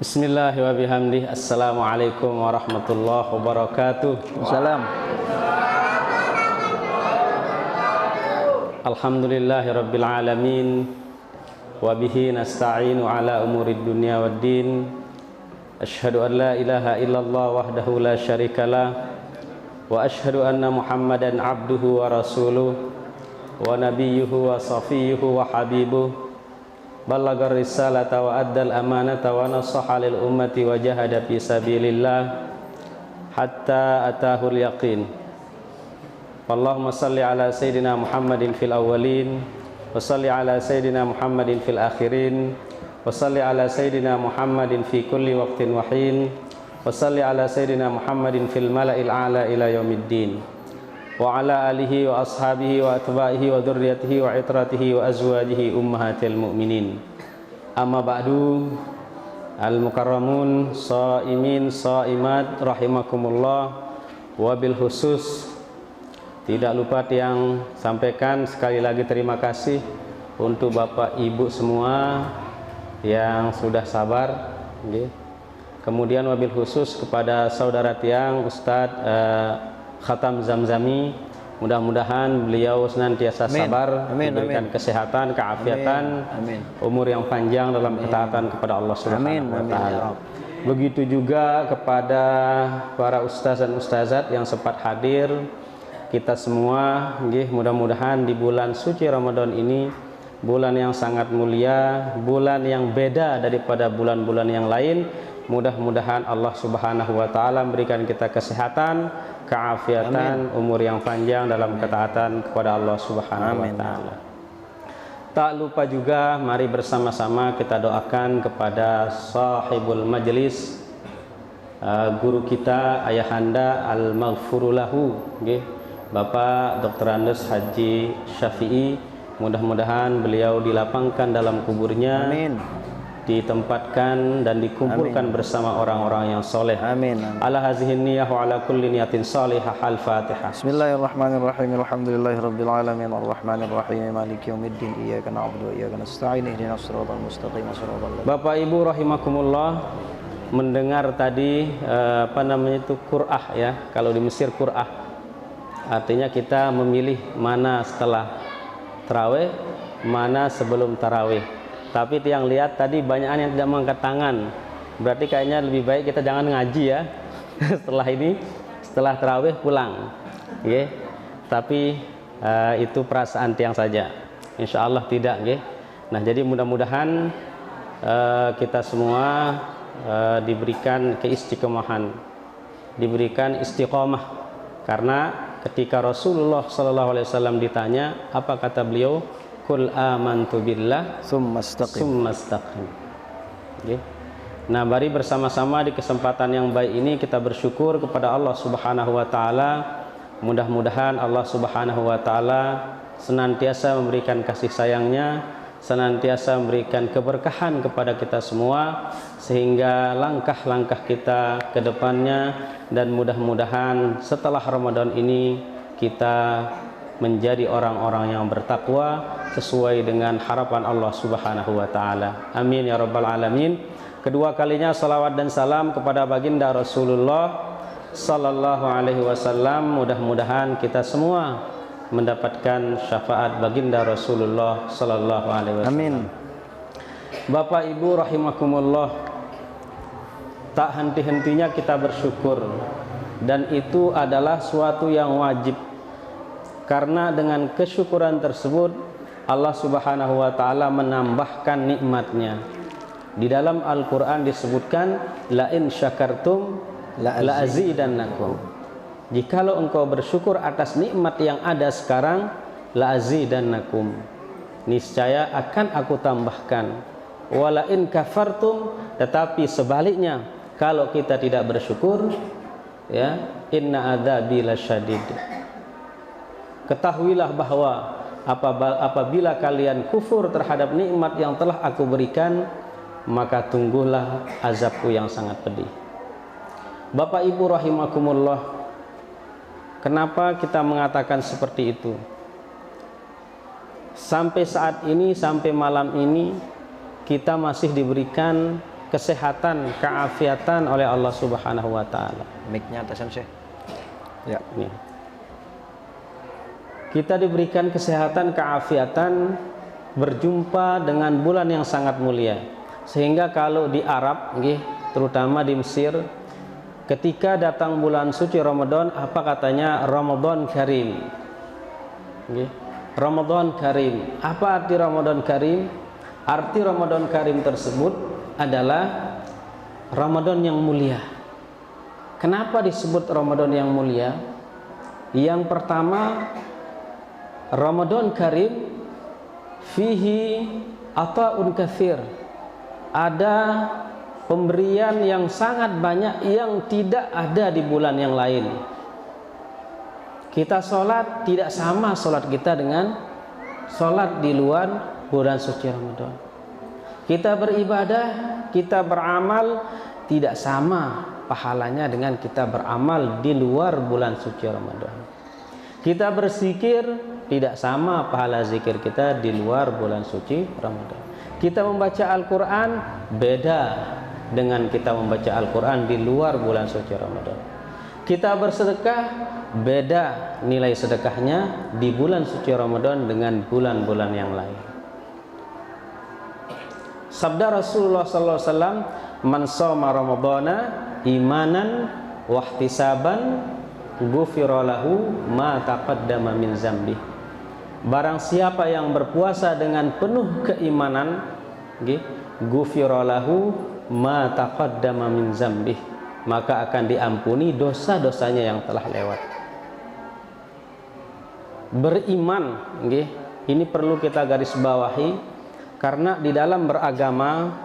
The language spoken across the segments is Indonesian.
Bismillah wa bihamdih. Assalamualaikum warahmatullahi wabarakatuh. Salam. Alhamdulillahi rabbil alamin. Wa bihi nasta'inu ala umurid dunya waddin. Ashhadu an la ilaha illallah wahdahu la syarikalah. Wa ashhadu anna Muhammadan abduhu wa rasuluh wa nabiyyuhu wa safiyyuhu wa habibuh. Ballagar risalata wa addal amanata wa nasaha lil ummati wa jahada fi sabilillah hatta atahul yaqin. Allahumma salli ala sayyidina Muhammadin fil awwalin wa salli ala sayyidina Muhammadin fil akhirin wa salli ala sayyidina Muhammadin fi kulli waqtin wa hin wa salli ala sayyidina Muhammadin fil mala'il a'la ila yaumiddin wa ala alihi wa ashabihi wa atba'ihi wa dzurriyyatihi wa itratihi wa azwajihi ummahatil mu'minin. Amma ba'du, al-mukarramun shaimin shaimat rahimakumullah. Wabil khusus tidak lupa yang sampaikan sekali lagi terima kasih untuk Bapak Ibu semua yang sudah sabar. Kemudian wabil khusus kepada saudara tiang Ustadz Khatam Zamzami, mudah-mudahan beliau senantiasa sabar, diberikan kesehatan, keafiatan, umur yang panjang dalam ketaatan kepada Allah Subhanahu wa taala. Begitu juga kepada para ustaz dan ustazat yang sempat hadir, kita semua mudah-mudahan di bulan suci Ramadan ini, bulan yang sangat mulia, bulan yang beda daripada bulan-bulan yang lain. Mudah-mudahan Allah Subhanahu wa taala memberikan kita kesehatan, keafiatan, umur yang panjang dalam ketaatan kepada Allah Subhanahu wa taala. Tak lupa juga mari bersama-sama kita doakan kepada sahibul majlis, guru kita ayahanda al-maghfurulahu, Bapak Dr. Andes Haji Syafi'i. Mudah-mudahan beliau dilapangkan dalam kuburnya, ditempatkan dan dikumpulkan bersama orang-orang yang soleh. Amin. Ala hazihin niyah wa ala kulli niyatin salihah. Al-Fatihah. Bismillahirrahmanirrahim. Alhamdulillahirabbil alamin arrahmanirrahim maliki yaumiddin iyyaka na'budu wa iyyaka nasta'in ihdinas siratal mustaqim siratal ladzina. Bapak Ibu rahimakumullah, mendengar tadi qur'ah ya. Kalau di Mesir qur'ah artinya kita memilih mana setelah tarawih, mana sebelum tarawih. Tapi yang lihat tadi banyakan yang tidak mengangkat tangan. Berarti kayaknya lebih baik kita jangan ngaji ya. Setelah ini, setelah tarawih pulang. Tapi itu perasaan tiang saja. Insya Allah tidak. Nah, jadi mudah-mudahan kita semua diberikan keistiqomahan, diberikan istiqomah. Karena ketika Rasulullah SAW ditanya, apa kata beliau? Qul amantu billah summa istaqim. Nah, mari bersama-sama di kesempatan yang baik ini kita bersyukur kepada Allah Subhanahu wa taala. Mudah-mudahan Allah Subhanahu wa taala senantiasa memberikan kasih sayangnya, senantiasa memberikan keberkahan kepada kita semua, sehingga langkah-langkah kita ke depannya, dan mudah-mudahan setelah Ramadan ini kita menjadi orang-orang yang bertakwa sesuai dengan harapan Allah Subhanahu wa taala. Amin ya rabbal alamin. Kedua kalinya salawat dan salam kepada baginda Rasulullah sallallahu alaihi wasallam. Mudah-mudahan kita semua mendapatkan syafaat baginda Rasulullah sallallahu alaihi wasallam. Amin. Bapak Ibu rahimakumullah, tak henti-hentinya kita bersyukur, dan itu adalah suatu yang wajib. Karena dengan kesyukuran tersebut Allah Subhanahu wa taala menambahkan nikmatnya. Di dalam Al-Qur'an disebutkan la in syakartum la azidannakum. Jikalau engkau bersyukur atas nikmat yang ada sekarang, la azidannakum, niscaya akan aku tambahkan. Wala in kafartum, tetapi sebaliknya kalau kita tidak bersyukur, ya, inna adzabi lasyadid. Ketahuilah bahwa apabila kalian kufur terhadap nikmat yang telah aku berikan, maka tunggulah azabku yang sangat pedih. Bapak Ibu rahimakumullah, kenapa kita mengatakan seperti itu? Sampai saat ini, sampai malam ini, kita masih diberikan kesehatan, keafiatan oleh Allah Subhanahu wa taala. Mic-nya atasan Syekh. Ya. Nih. Kita diberikan kesehatan, keafiatan, berjumpa dengan bulan yang sangat mulia. Sehingga kalau di Arab, terutama di Mesir, ketika datang bulan suci Ramadan, apa katanya? Ramadan Karim. Ramadan Karim. Apa arti Ramadan Karim? Arti Ramadan Karim tersebut adalah Ramadan yang mulia. Kenapa disebut Ramadan yang mulia? Yang pertama, Ramadan Karim fihi ata'un katsir. Ada pemberian yang sangat banyak yang tidak ada di bulan yang lain. Kita sholat tidak sama sholat kita dengan sholat di luar bulan suci Ramadan. Kita beribadah, kita beramal tidak sama pahalanya dengan kita beramal di luar bulan suci Ramadan. Kita berzikir tidak sama pahala zikir kita di luar bulan suci Ramadan. Kita membaca Al-Quran beda dengan kita membaca Al-Quran di luar bulan suci Ramadan. Kita bersedekah beda nilai sedekahnya di bulan suci Ramadan dengan bulan-bulan yang lain. Sabda Rasulullah SAW, man shoma Ramadana imanan wahtisaban ghufira lahu ma taqaddama min zambi. Barang siapa yang berpuasa dengan penuh keimanan, ghufira lahu ma taqaddama min zambi, maka akan diampuni dosa-dosanya yang telah lewat. Beriman, ini perlu kita garis bawahi, karena di dalam beragama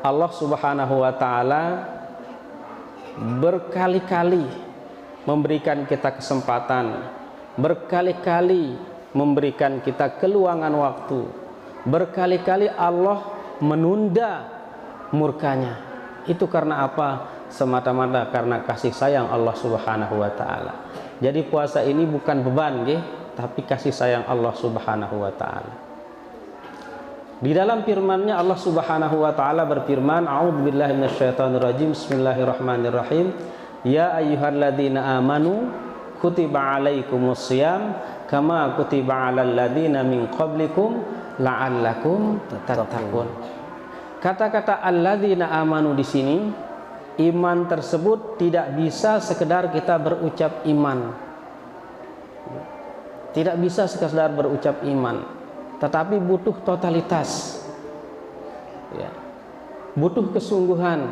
Allah Subhanahu wa taala berkali-kali memberikan kita kesempatan, berkali-kali memberikan kita keluangan waktu, berkali-kali Allah menunda murkanya. Itu karena apa? Semata-mata karena kasih sayang Allah Subhanahu wa taala. Jadi puasa ini bukan beban, tapi kasih sayang Allah Subhanahu wa taala. Di dalam firman-Nya Allah Subhanahu wa taala berfirman, a'udzubillahi minasyaitonirrajim, bismillahirrahmanirrahim. Ya ayyuhalladzina amanu kutiba alaikumusiyam kama kutiba alal ladzina min qablikum la'allakum tattaqun. Kata-kata alladzina amanu di sini, iman tersebut tidak bisa sekedar kita berucap iman. Tidak bisa sekedar berucap iman, tetapi butuh totalitas, butuh kesungguhan.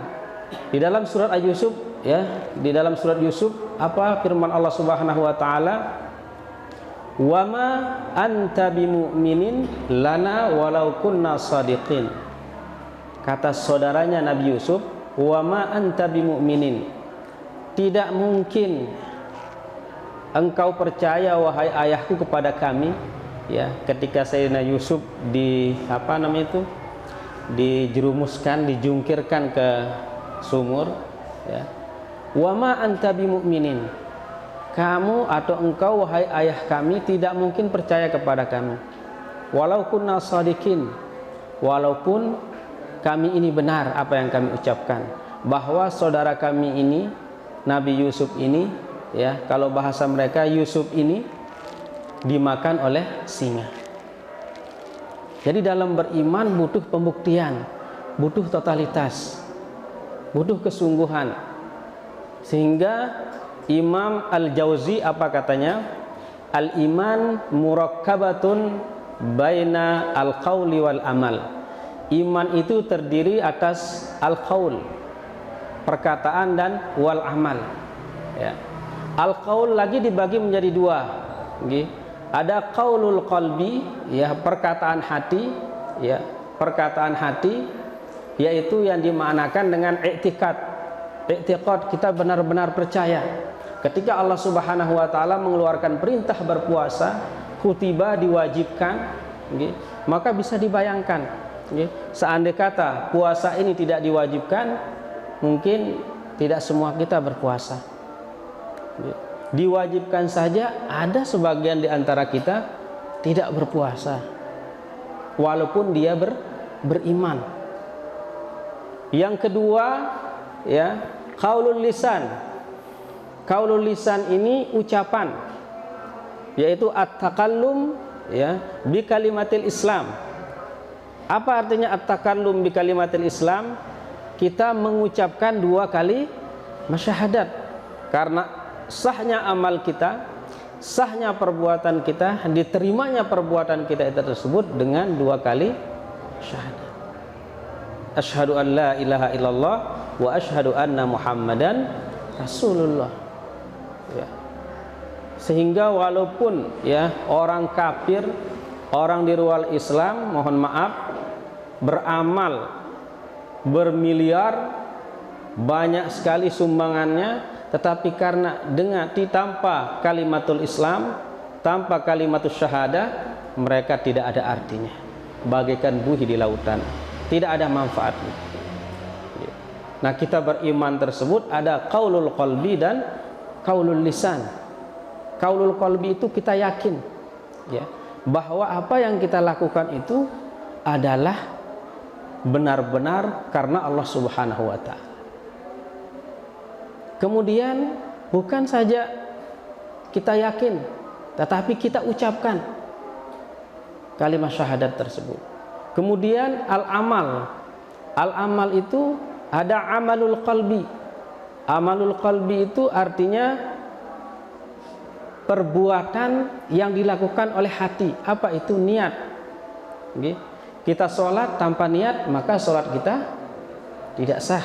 Di dalam surat Yusuf, di dalam surat Yusuf, apa firman Allah Subhanahu wa taala? Wa ma anta bimu'minin lana walau kunna shadiqin. Kata saudaranya Nabi Yusuf, wa ma anta bimu'minin, tidak mungkin engkau percaya wahai ayahku kepada kami. Ketika Sayyidina Yusuf dijerumuskan, dijungkirkan ke sumur, wa ma anta bimu'minin, kamu atau engkau wahai ayah kami tidak mungkin percaya kepada kami, walau kunna shadiqin, walaupun kami ini benar apa yang kami ucapkan, bahwa saudara kami ini Nabi Yusuf ini, kalau bahasa mereka Yusuf ini dimakan oleh singa. Jadi dalam beriman butuh pembuktian, butuh totalitas, butuh kesungguhan. Sehingga Imam Al-Jauzi apa katanya? Al-iman murakkabatun baina al-qauli wal amal. Iman itu terdiri atas al-qaul, perkataan, dan wal amal. Al-qaul lagi dibagi menjadi dua. Ada qaulul qalbi, perkataan hati, perkataan hati, yaitu yang dimaknakan dengan i'tiqad. I'tiqad, kita benar-benar percaya. Ketika Allah Subhanahu wa taala mengeluarkan perintah berpuasa, kutiba diwajibkan, maka bisa dibayangkan, seandai kata puasa ini tidak diwajibkan, mungkin tidak semua kita berpuasa. Diwajibkan saja ada sebagian di antara kita tidak berpuasa walaupun dia beriman. Yang kedua, ya, qaulul lisan. Qaulul lisan ini ucapan, yaitu at-takallum, ya, bi kalimatil Islam. Apa artinya at-takallum bi kalimatil Islam? Kita mengucapkan 2 kali masyahadat, karena sahnya amal kita, sahnya perbuatan kita, diterimanya perbuatan kita itu tersebut dengan 2 kali syahadat. Asyhadu an la ilaha illallah wa asyhadu anna Muhammadan Rasulullah. Ya. Sehingga walaupun, ya, orang kafir, orang di luar Islam, mohon maaf, beramal bermiliar, banyak sekali sumbangannya, tetapi karena tanpa kalimatul Islam, tanpa kalimatul syahadah, mereka tidak ada artinya, bagaikan buih di lautan, tidak ada manfaatnya. Nah, kita beriman tersebut ada qaulul qalbi dan qaulul lisan. Qaulul qalbi itu kita yakin, ya, bahwa apa yang kita lakukan itu adalah benar-benar karena Allah Subhanahu wa ta'ala. Kemudian bukan saja kita yakin, tetapi kita ucapkan kalimat syahadat tersebut. Kemudian al-amal. Al-amal itu ada amalul qalbi. Amalul qalbi itu artinya perbuatan yang dilakukan oleh hati. Apa itu? Niat. Okay. Kita sholat tanpa niat, maka sholat kita tidak sah.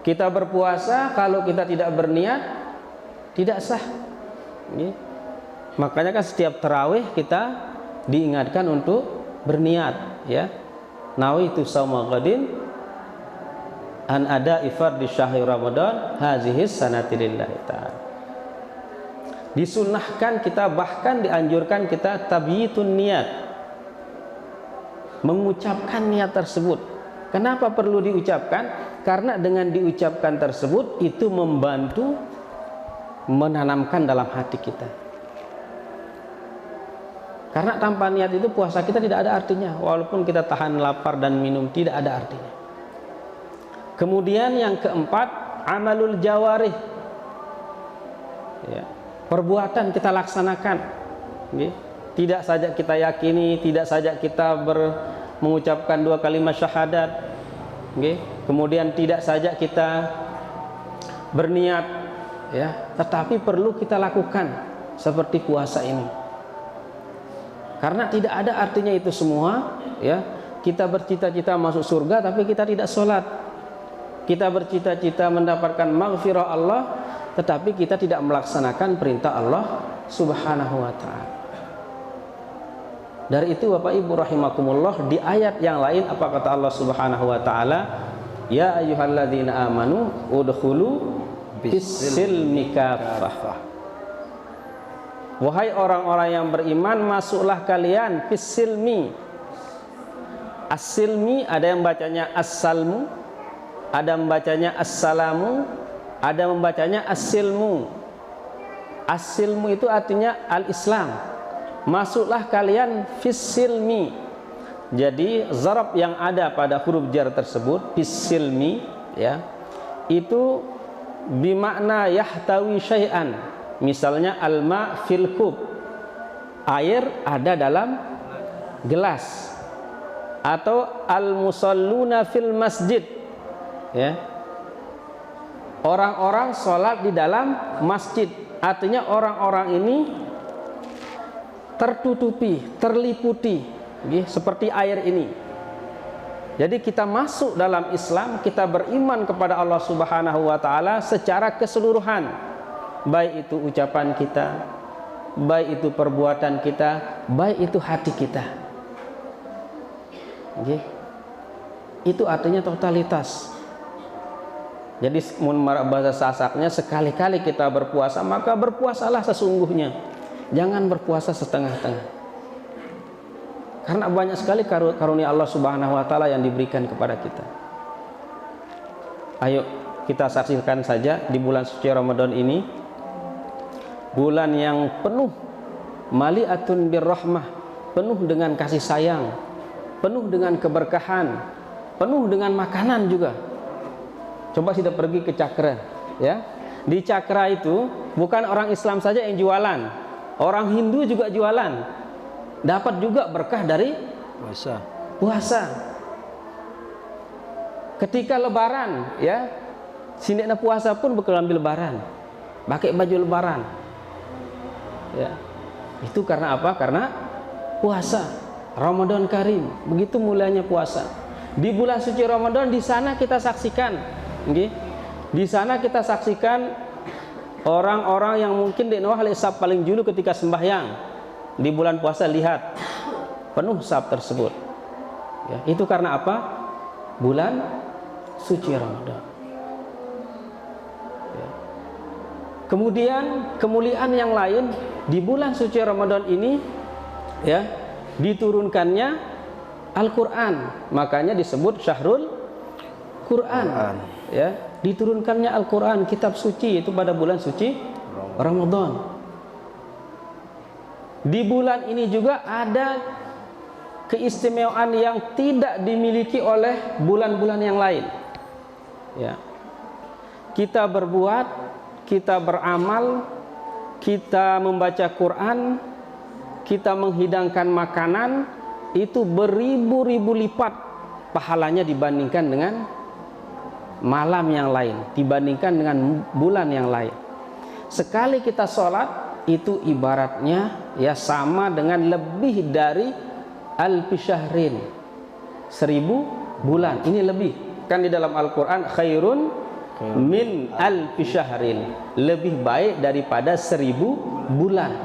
Kita berpuasa kalau kita tidak berniat, tidak sah. Makanya kan setiap tarawih kita diingatkan untuk berniat, ya. Nawaitu shauma ghadin an ada ifar di syahri Ramadan hazihi sanati lillahi ta'ala. Disunnahkan kita, bahkan dianjurkan kita tabyitun niat, mengucapkan niat tersebut. Kenapa perlu diucapkan? Karena dengan diucapkan tersebut itu membantu menanamkan dalam hati kita. Karena tanpa niat itu puasa kita tidak ada artinya. Walaupun kita tahan lapar dan minum, tidak ada artinya. Kemudian yang keempat, amalul jawarih, ya, perbuatan kita laksanakan, ya. Tidak saja kita yakini, tidak saja kita mengucapkan 2 kalimat syahadat, okay. Kemudian tidak saja kita berniat, ya, tetapi perlu kita lakukan seperti puasa ini. Karena tidak ada artinya itu semua, ya. Kita bercita-cita masuk surga tapi kita tidak sholat. Kita bercita-cita mendapatkan maghfirah Allah, tetapi kita tidak melaksanakan perintah Allah Subhanahu wa ta'ala. Dari itu Bapak Ibu rahimakumullah, di ayat yang lain apa kata Allah Subhanahu wa ta'ala? Ya ayyuhalladzina amanu udkhulu bis-silmi kaffah. Wahai orang-orang yang beriman, masuklah kalian bis-silmi. As-silmi, ada yang bacanya as-salmu, ada yang bacanya as-salamu, ada yang membacanya as-silmu. As-silmu itu artinya al-Islam. Masuklah kalian fis-silmi. Jadi zarab yang ada pada huruf jar tersebut fis-silmi, ya, itu bimakna yahtawi syai'an. Misalnya al-ma' fil kub, air ada dalam gelas, atau al-musalluna fil masjid, ya, orang-orang sholat di dalam masjid. Artinya orang-orang ini tertutupi, terliputi, seperti air ini. Jadi kita masuk dalam Islam, kita beriman kepada Allah Subhanahu wa ta'ala secara keseluruhan, baik itu ucapan kita, baik itu perbuatan kita, baik itu hati kita. Itu artinya totalitas. Jadi bahasa Sasaknya, sekali-kali kita berpuasa, maka berpuasalah sesungguhnya. Jangan berpuasa setengah-tengah. Karena banyak sekali karunia Allah Subhanahu wa ta'ala yang diberikan kepada kita. Ayo kita saksikan saja di bulan suci Ramadan ini, bulan yang penuh mali'atun birrahmah, penuh dengan kasih sayang, penuh dengan keberkahan, penuh dengan makanan juga. Coba kita pergi ke Cakra, ya. Di Cakra itu bukan orang Islam saja yang jualan, orang Hindu juga jualan. Dapat juga berkah dari puasa. Ketika lebaran, ya, sindikna puasa pun bekal ambil lebaran, pakai baju lebaran, ya. Itu karena apa? Karena puasa Ramadan Karim. Begitu mulanya puasa. Di bulan suci Ramadan, di sana kita saksikan, okay? Di sana kita saksikan orang-orang yang mungkin di Nawah sab paling dulu ketika sembahyang di bulan puasa, lihat penuh sab tersebut, ya. Itu karena apa? Bulan suci Ramadan, ya. Kemudian kemuliaan yang lain di bulan suci Ramadan ini, ya, diturunkannya Al-Quran, makanya disebut Syahrul Quran, ya. Diturunkannya Al-Quran, kitab suci, itu pada bulan suci Ramadan. Di bulan ini juga ada keistimewaan yang tidak dimiliki oleh bulan-bulan yang lain, ya. Kita berbuat, kita beramal, kita membaca Quran, kita menghidangkan makanan, itu beribu-ribu lipat pahalanya dibandingkan dengan malam yang lain, dibandingkan dengan bulan yang lain. Sekali kita sholat itu ibaratnya, ya, sama dengan lebih dari alfi syahrin, 1000 bulan. Ini lebih, kan di dalam Al-Quran khairun min alfi syahrin, lebih baik daripada 1000 bulan.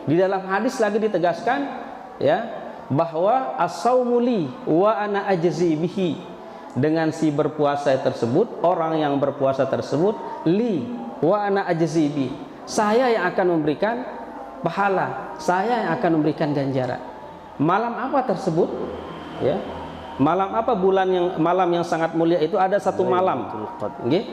Di dalam hadis lagi ditegaskan, ya, bahwa as-saumu li wa ana ajzi bihi, dengan si berpuasa tersebut, orang yang berpuasa tersebut, li wa ana ajzi bi, saya yang akan memberikan pahala, saya yang akan memberikan ganjaran. Malam apa tersebut, ya? Malam apa? Malam yang sangat mulia itu ada satu malam, okay?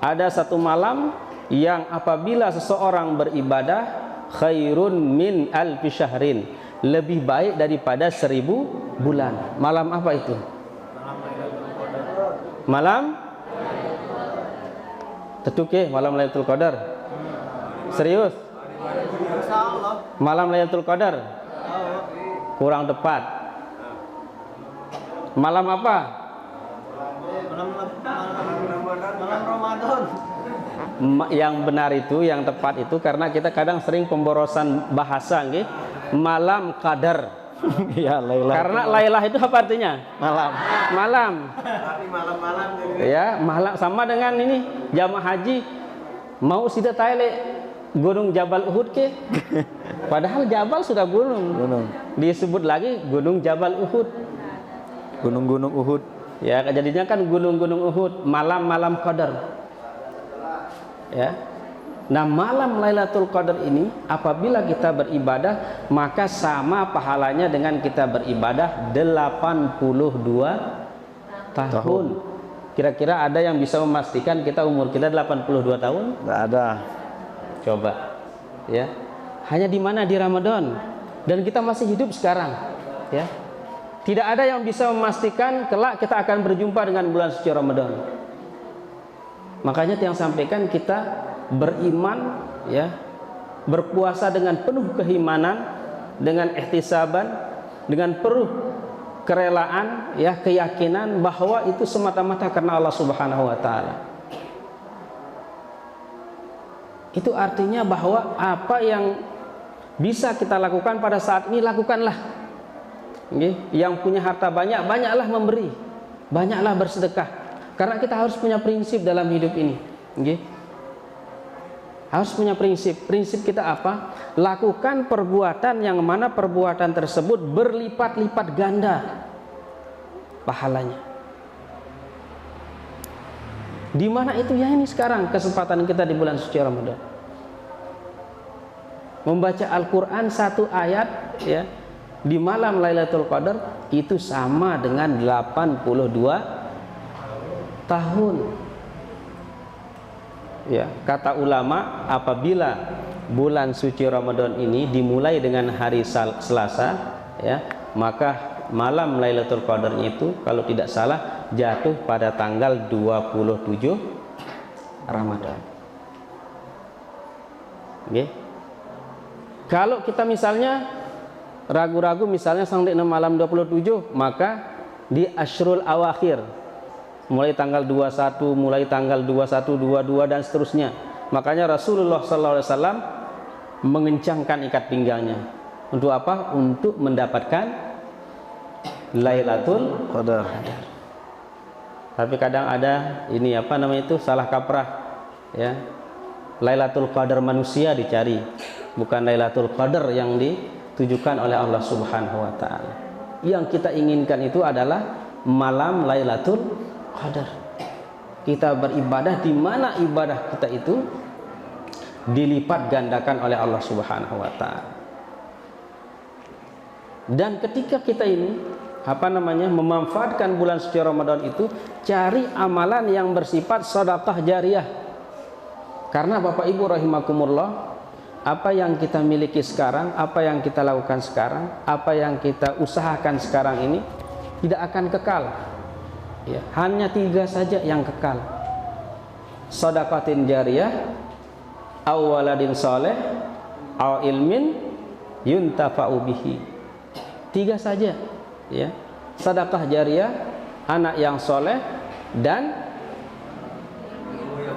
Ada satu malam yang apabila seseorang beribadah, khairun min alfi syahrin, lebih baik daripada 1000 bulan. Malam apa itu? Malam tetuke, malam Lailatul Qadar. Serius? Malam Lailatul Qadar? Kurang tepat. Malam apa? Malam Ramadan. Yang benar itu, yang tepat itu, karena kita kadang sering pemborosan bahasa, nggih. Malam Qadar. Ya, Lailah. Karena Lailah itu apa artinya? Malam. Malam. Tapi malam-malam Ya, malam sama dengan ini jamaah haji mau sida taile Gunung Jabal Uhud ke? Padahal Jabal sudah gunung. Disebut lagi Gunung Jabal Uhud. Gunung-gunung Uhud. Ya, jadinya kan gunung-gunung Uhud, malam-malam Qadar. Ya. Nah, malam Lailatul Qadar ini apabila kita beribadah, maka sama pahalanya dengan kita beribadah 82 tahun. Kira-kira ada yang bisa memastikan kita umur kita 82 tahun? Nggak ada. Coba, ya. Hanya di mana? Di Ramadan. Dan kita masih hidup sekarang, ya. Tidak ada yang bisa memastikan kelak kita akan berjumpa dengan bulan suci Ramadan. Makanya yang sampaikan kita beriman, ya, berpuasa dengan penuh keimanan, dengan ihtisaban, dengan penuh kerelaan, ya, keyakinan bahwa itu semata-mata karena Allah Subhanahu wa taala. Itu artinya bahwa apa yang bisa kita lakukan pada saat ini, lakukanlah. Yang punya harta banyak, banyaklah memberi, banyaklah bersedekah. Karena kita harus punya prinsip dalam hidup ini. Harus punya prinsip. Prinsip kita apa? Lakukan perbuatan yang mana perbuatan tersebut berlipat-lipat ganda pahalanya. Di mana itu? Ya, ini sekarang kesempatan kita di bulan suci Ramadan. Membaca Al-Quran satu ayat, ya, di malam Lailatul Qadar itu sama dengan 82 tahun. Ya, kata ulama, apabila bulan suci Ramadan ini dimulai dengan hari Selasa, ya, maka malam Lailatul Qadarnya itu kalau tidak salah jatuh pada tanggal 27 Ramadan. Okay. Kalau kita misalnya ragu-ragu misalnya sampai malam 27, maka di Ashrul Awakhir mulai tanggal 21, mulai tanggal 21, 22 dan seterusnya. Makanya Rasulullah SAW mengencangkan ikat pinggangnya. Untuk apa? Untuk mendapatkan Lailatul Qadar. Tapi kadang ada ini apa namanya itu salah kaprah ya. Lailatul Qadar manusia dicari, bukan Lailatul Qadar yang ditujukan oleh Allah Subhanahu wa taala. Yang kita inginkan itu adalah malam Lailatul Qadar. Kita beribadah di mana ibadah kita itu dilipat gandakan oleh Allah Subhanahu wa taala. Dan ketika kita ini apa namanya memanfaatkan bulan suci Ramadan itu, cari amalan yang bersifat sedekah jariyah. Karena Bapak Ibu rahimakumullah, apa yang kita miliki sekarang, apa yang kita lakukan sekarang, apa yang kita usahakan sekarang ini tidak akan kekal ya, hanya 3 saja yang kekal: sedekatin jariyah, aw waladin saleh, aw ilmin yuntafa'u bihi. 3 saja ya, sedekah jariyah, anak yang soleh, dan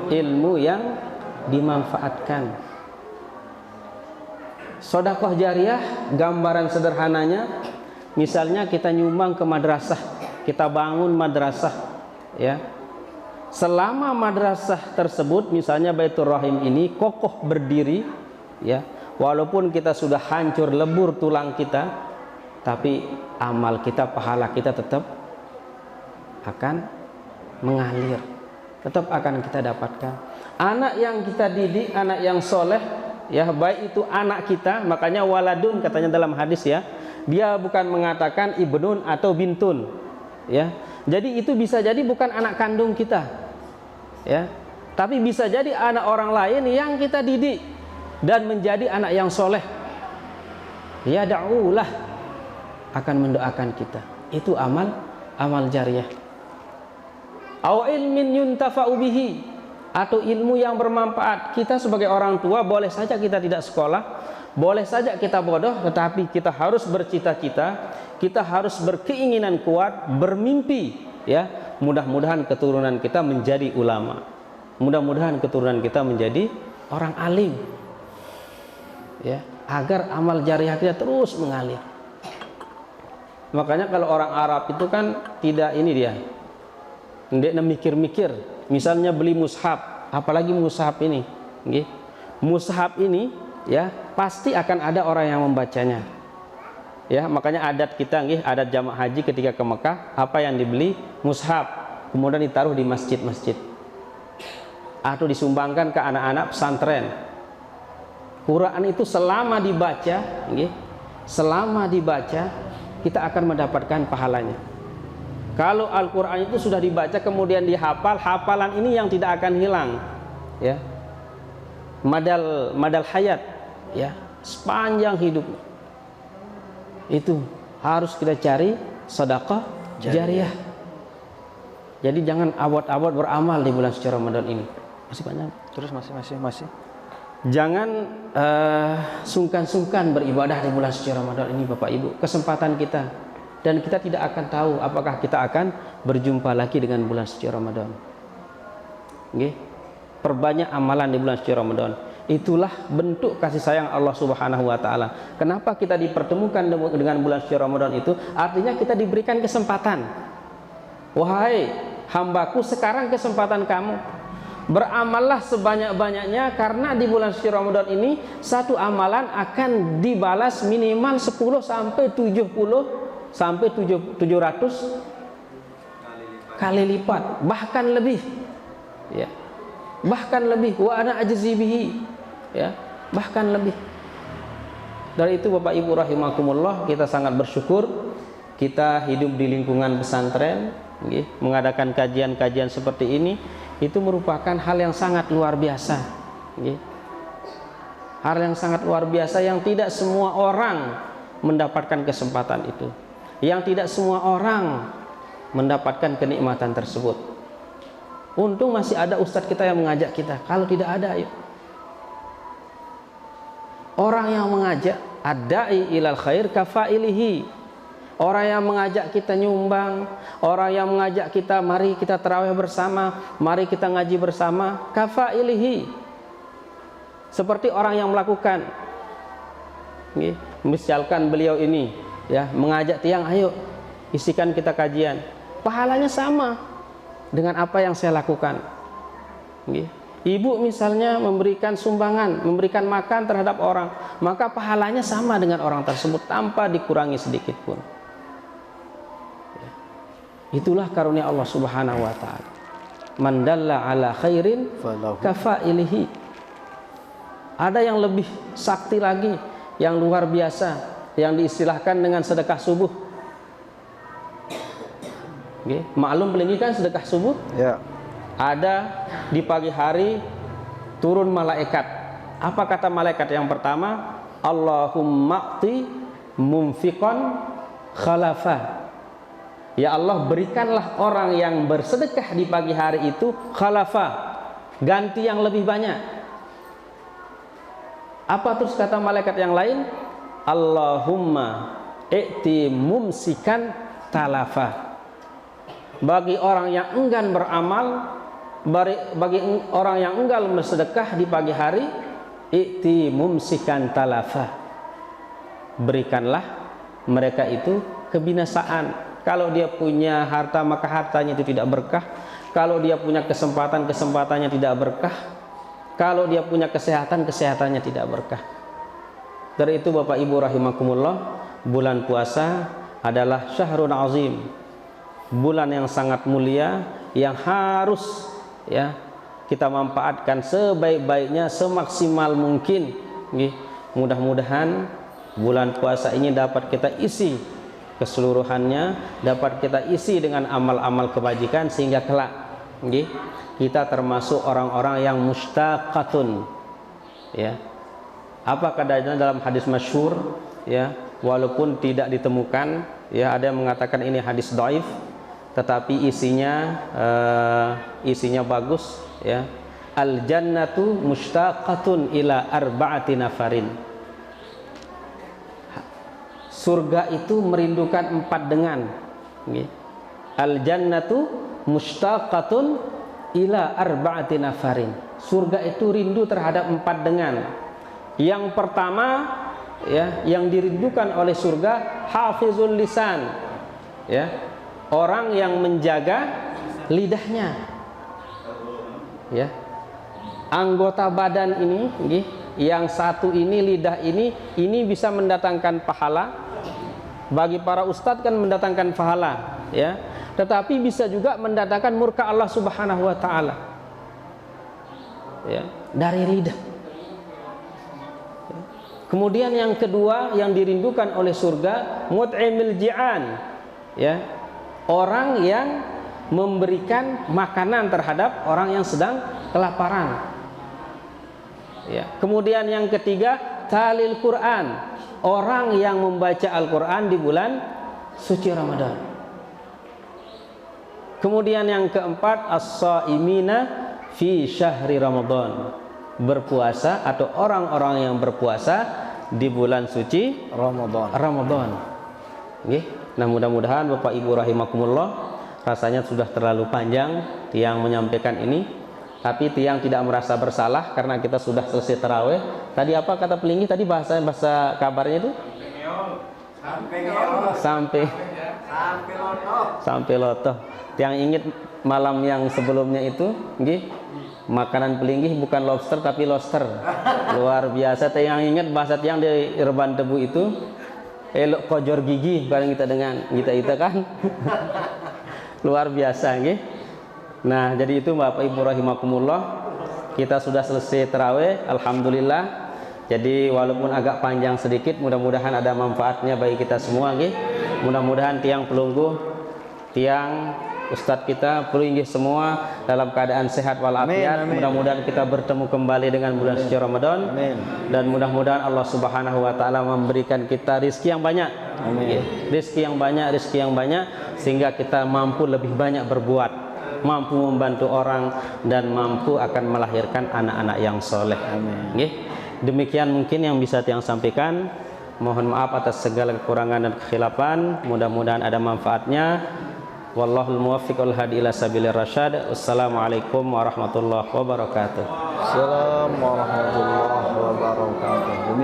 ilmu yang dimanfaatkan. Sedekah jariyah gambaran sederhananya, misalnya kita nyumbang ke madrasah, kita bangun madrasah ya. Selama madrasah tersebut misalnya Baitur Rahim ini kokoh berdiri ya, walaupun kita sudah hancur lebur tulang kita, tapi amal kita, pahala kita tetap akan mengalir, tetap akan kita dapatkan. Anak yang kita didik, anak yang soleh ya, baik itu anak kita, makanya waladun katanya dalam hadis ya, dia bukan mengatakan ibnun atau bintun ya. Jadi itu bisa jadi bukan anak kandung kita ya, tapi bisa jadi anak orang lain yang kita didik dan menjadi anak yang soleh ya, da'ulah akan mendoakan kita. Itu amal jariyah. Au ilmin yuntafa'u bihi, atau ilmu yang bermanfaat. Kita sebagai orang tua boleh saja kita tidak sekolah, boleh saja kita bodoh, tetapi kita harus bercita-cita, kita harus berkeinginan kuat, bermimpi ya. Mudah-mudahan keturunan kita menjadi ulama, mudah-mudahan keturunan kita menjadi orang alim ya, agar amal jariyah kita terus mengalir. Makanya kalau orang Arab itu kan tidak ini dia, tidak mikir-mikir. Misalnya beli mushaf, apalagi mushaf ini, okay? Mushaf ini ya pasti akan ada orang yang membacanya. Ya, makanya adat kita, okay? Adat jamaah haji ketika ke Mekah, apa yang dibeli? Mushaf, kemudian ditaruh di masjid-masjid atau disumbangkan ke anak-anak pesantren. Quran itu selama dibaca, okay? Selama dibaca kita akan mendapatkan pahalanya. Kalau Al-Quran itu sudah dibaca kemudian dihafal, hafalan ini yang tidak akan hilang ya, madal hayat ya, sepanjang hidup. Itu harus kita cari sedekah jariyah. Jadi jangan awat-awat beramal di bulan suci Ramadan ini. Masih banyak. Terus masih. Jangan sungkan-sungkan beribadah di bulan suci Ramadan ini Bapak Ibu. Kesempatan kita. Dan kita tidak akan tahu apakah kita akan berjumpa lagi dengan bulan suci Ramadan. Okay? Perbanyak amalan di bulan suci Ramadan. Itulah bentuk kasih sayang Allah Subhanahu wa taala. Kenapa kita dipertemukan dengan bulan suci Ramadan itu? Artinya kita diberikan kesempatan. Wahai hambaku, sekarang kesempatan kamu. Beramallah sebanyak-banyaknya, karena di bulan suci Ramadan ini satu amalan akan dibalas minimal 10 sampai 70 sampai 700 kali lipat, bahkan lebih ya, bahkan lebih. Wa ana ajzi bihi ya, bahkan lebih. Dari itu Bapak Ibu rahimakumullah, kita sangat bersyukur kita hidup di lingkungan pesantren, mengadakan kajian-kajian seperti ini. Itu merupakan hal yang sangat luar biasa, hal yang sangat luar biasa yang tidak semua orang mendapatkan kesempatan itu. yang tidak semua orang mendapatkan kenikmatan tersebut. Untung masih ada ustadz kita yang mengajak kita. Kalau tidak ada, ayo. Orang yang mengajak, ad-da'i ilal khair kafailihi. Orang yang mengajak kita nyumbang, orang yang mengajak kita mari kita tarawih bersama, mari kita ngaji bersama, kafailihi. Seperti orang yang melakukan. Misalkan beliau ini ya mengajak tiang, ayo isikan kita kajian. Pahalanya sama dengan apa yang saya lakukan. Ibu misalnya memberikan sumbangan, memberikan makan terhadap orang, maka pahalanya sama dengan orang tersebut tanpa dikurangi sedikit pun. Itulah karunia Allah Subhanahu wa taala. Man dalla ala khairin kafailihi. Ada yang lebih sakti lagi, yang luar biasa, yang diistilahkan dengan sedekah subuh. Maklum pelinggi kan sedekah subuh? Ya. Ada di pagi hari turun malaikat. Apa kata malaikat yang pertama? Allahumma a'ti mumfiqan khalafa. Ya Allah, berikanlah orang yang bersedekah di pagi hari itu khalafa, ganti yang lebih banyak. Apa terus kata malaikat yang lain? Allahumma i'ti mumsikan talafa. Bagi orang yang enggan beramal, bagi orang yang enggan bersedekah di pagi hari, i'ti mumsikan talafa. Berikanlah mereka itu kebinasaan. Kalau dia punya harta, maka hartanya itu tidak berkah. Kalau dia punya kesempatan, kesempatannya tidak berkah. Kalau dia punya kesehatan, kesehatannya tidak berkah. Dari itu Bapak Ibu rahimakumullah, bulan puasa adalah syahrun azim, bulan yang sangat mulia, yang harus ya kita manfaatkan sebaik-baiknya, semaksimal mungkin. Mudah-mudahan bulan puasa ini dapat kita isi keseluruhannya, dapat kita isi dengan amal-amal kebajikan, sehingga kelak kita termasuk orang-orang yang mustaqatun. Ya, apa katanya dalam hadis masyhur, ya, walaupun tidak ditemukan, ya, ada yang mengatakan ini hadis dhaif, tetapi isinya bagus, ya. Al jannatu mustaqatun ila arba'ati nafarin. Surga itu merindukan 4 dengan. Al jannatu mustaqatun ila arba'ati nafarin. Surga itu rindu terhadap 4 dengan. Yang pertama, ya, yang dirindukan oleh surga, hafizul lisan, ya, orang yang menjaga lidahnya, ya. Anggota badan ini, yang satu ini, lidah ini bisa mendatangkan pahala. Bagi para ustadz kan mendatangkan pahala, ya, tetapi bisa juga mendatangkan murka Allah Subhanahu wa taala, ya, dari lidah. Kemudian yang kedua yang dirindukan oleh surga, mut'imil ji'an, ya, orang yang memberikan makanan terhadap orang yang sedang kelaparan. Ya. Kemudian yang ketiga, talil Quran, orang yang membaca Al-Quran di bulan suci Ramadan. Kemudian yang keempat, as-shaimina fi syahri Ramadan, berpuasa atau orang-orang yang berpuasa di bulan suci Ramadan. Nah, mudah-mudahan Bapak Ibu rahimakumullah, rasanya sudah terlalu panjang tiang menyampaikan ini, tapi tiang tidak merasa bersalah karena kita sudah selesai tarawih. Tadi apa kata pelinggi tadi, bahasa kabarnya itu? Sampai lotoh. Tiang ingat malam yang sebelumnya itu, makanan pelinggi bukan lobster tapi lobster. Luar biasa. Tiang ingat bahasa tiang di Reban Tebu itu, elok kojor gigi bareng kita dengan kita kan. Luar biasa, Nah, jadi itu Bapak Ibu rahimakumullah, kita sudah selesai tarawih, alhamdulillah. Jadi walaupun agak panjang sedikit, mudah-mudahan ada manfaatnya bagi kita semua, Mudah-mudahan tiang pelunggu, tiang Ustadz kita, perlu inggih semua dalam keadaan sehat walafiat. Amin, amin. Mudah-mudahan kita bertemu kembali dengan bulan suci Ramadan. Amin. Dan mudah-mudahan Allah Subhanahu wa taala memberikan kita rizki yang banyak. Amin. Rizki yang banyak sehingga kita mampu lebih banyak berbuat, mampu membantu orang dan mampu akan melahirkan anak-anak yang soleh. Amin. Demikian mungkin yang bisa Tiang sampaikan. Mohon maaf atas segala kekurangan dan kekhilafan. Mudah-mudahan ada manfaatnya. Wallahul muwaffiq wal hadi ila sabilir rasyad. Wassalamualaikum warahmatullahi wabarakatuh. Assalamualaikum warahmatullahi wabarakatuh.